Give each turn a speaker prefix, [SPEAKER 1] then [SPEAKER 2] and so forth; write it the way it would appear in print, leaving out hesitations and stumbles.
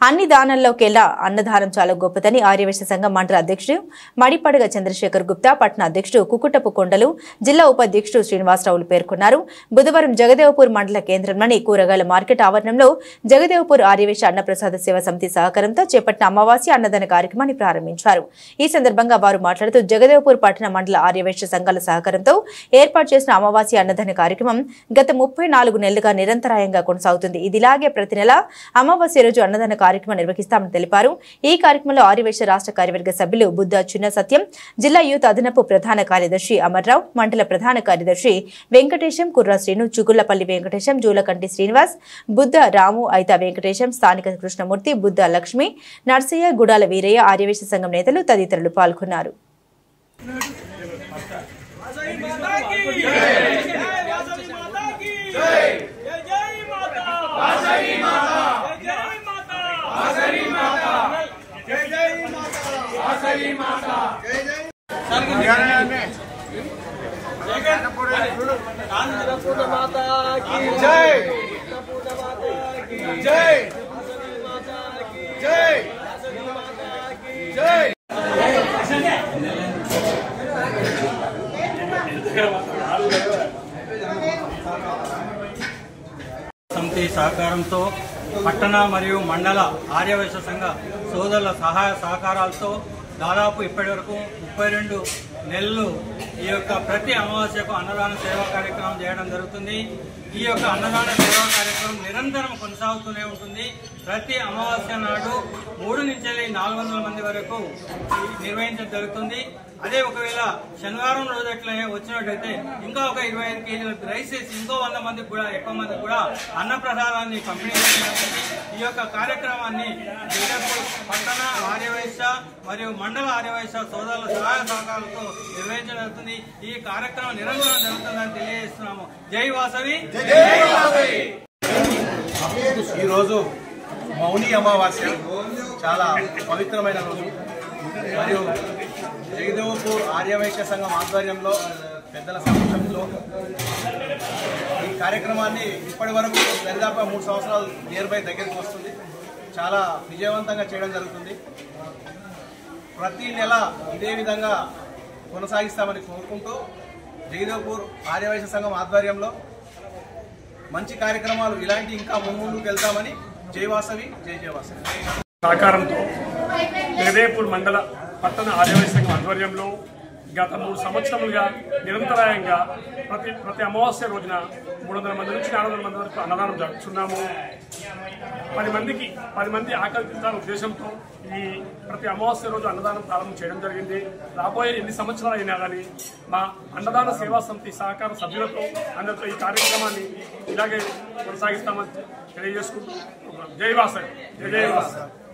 [SPEAKER 1] అన్ని దానాల్లోకెల్లా అన్నదానం చాలా గొప్పదని ఆర్యవైశ్య సంఘం మండల అధ్యక్షుడు మడిపడగ చంద్రశేఖర్ గుప్తా, పట్టణ అధ్యక్షుడు కుకుటపు కొండలు, జిల్లా ఉపాధ్యక్షుడు శ్రీనివాసరావులు పేర్కొన్నారు. బుధవారం జగదేవపూర్ మండల కేంద్రంలోని కూరగాయల మార్కెట్ ఆవరణంలో జగదేవపూర్ ఆర్యవైశ్య అన్నప్రసాద సేవా సమితి సహకారంతో చేపట్టిన అమావాస్య అన్నదాన కార్యక్రమాన్ని ప్రారంభించారు. ఈ సందర్భంగా వారు మాట్లాడుతూ జగదేవపూర్ పట్టణ మండల ఆర్యవైశ్య సంఘాల సహకారంతో ఏర్పాటు చేసిన అమావాస్య అన్నదాన కార్యక్రమం గత 34 నెలలుగా నిరంతరాయంగా కొనసాగుతుంది. ఇదిలాగే ప్రతి నెల అమావాస్య రోజు అన్నదాన కార్యక్రమం నిర్వహిస్తామని తెలిపారు. ఈ కార్యక్రమంలో ఆర్యవైశ్య రాష్ట్ర కార్యవర్గ సభ్యులు బుద్ధ చిన్న సత్యం, జిల్లా యూత్ అదనపు ప్రధాన కార్యదర్శి అమర్రావు, మండల ప్రధాన కార్యదర్శి వెంకటేశం, కుర్రా శ్రీను, చుగుళ్లపల్లి వెంకటేశం, జూలకంటి శ్రీనివాస్, బుద్ధ రాము, ఐతా వెంకటేశం, స్థానిక కృష్ణమూర్తి, బుద్ధ లక్ష్మి, నర్సయ్య, గుడాల వీరయ్య, ఆర్యవైశ్య సంఘం నేతలు తదితరులు పాల్గొన్నారు.
[SPEAKER 2] సమితి సహకారంతో పట్టణ మరియు మండల ఆర్యవైశ్య సంఘ సోదరుల సహాయ సహకారాలతో దాదాపు ఇప్పటి వరకు 32 నెలలు ఈ యొక్క ప్రతి అమావాస్యకు అన్నదాన సేవా కార్యక్రమం చేయడం జరుగుతుంది. ఈ యొక్క అన్నదాన సేవా కార్యక్రమం నిరంతరం కొనసాగుతూనే ఉంటుంది. ప్రతి అమావాస్య నాడు 3 నుంచి 400 మంది వరకు నిర్వహించడం జరుగుతుంది. అదే ఒకవేళ శనివారం రోజు అట్లనే వచ్చినట్టయితే ఇంకా ఒక 25 కేజీల రైస్ వేసి ఇంకో 100 మందికి కూడా ఎక్కువ మందికి కూడా అన్నప్రసాదాన్ని పంపిణీ చేయడానికి ఈ యొక్క కార్యక్రమాన్ని జగదేవపూర్ పట్టణ ఆర్యవైశ్య మరియు మండల ఆర్యవైశ్య సోదరుల సహాయ సహకారాలతో నిర్వహించడం జరుగుతుంది. ఈ కార్యక్రమం నిరంతరం జరుగుతుందని తెలియజేస్తున్నాము. జై వాసవి.
[SPEAKER 3] ఈరోజు మౌని అమావాస్య చాలా పవిత్రమైన రోజు. మరియు జగదేవపూర్ ఆర్యవైశ్య సంఘం ఆధ్వర్యంలో పెద్దల సమక్షంలో ఈ కార్యక్రమాన్ని ఇప్పటి వరకు దాదాపు 3 సంవత్సరాలు నియర్ బై దగ్గరికి వస్తుంది. చాలా విజయవంతంగా చేయడం జరుగుతుంది. ప్రతి నెల ఇదే విధంగా కొనసాగిస్తామని కోరుకుంటూ జగదేవపూర్ ఆర్యవైశ్య సంఘం ఆధ్వర్యంలో మంచి కార్యక్రమాలు ఇలాంటి ఇంకా ముందుకు వెళ్తామని జై వాసవి, జై జై వాసవి
[SPEAKER 4] సహకారంతో జగదేవపూర్ మండల పట్టణ ఆర్యవైశ్య సంఘం ఆధ్వర్యంలో గత 3 సంవత్సరములుగా నిరంతరాయంగా ప్రతి అమావాస్య రోజున 300 మంది నుంచి 400 మంది వరకు అన్నదానం జరుపుతున్నాము. 10 మంది ఆకలి తీర్చాలనే ఉద్దేశంతో ఈ ప్రతి అమావాస్య రోజు అన్నదానం ప్రారంభం చేయడం జరిగింది. రాబోయే ఎన్ని సంవత్సరాలు అయినా కానీ మా అన్నదాన సేవా సమితి సహకార సభ్యులతో అందరితో ఈ కార్యక్రమాన్ని ఇలాగే కొనసాగిస్తామని తెలియజేసుకుంటూ జై వాసవి, జై జై వాసవి.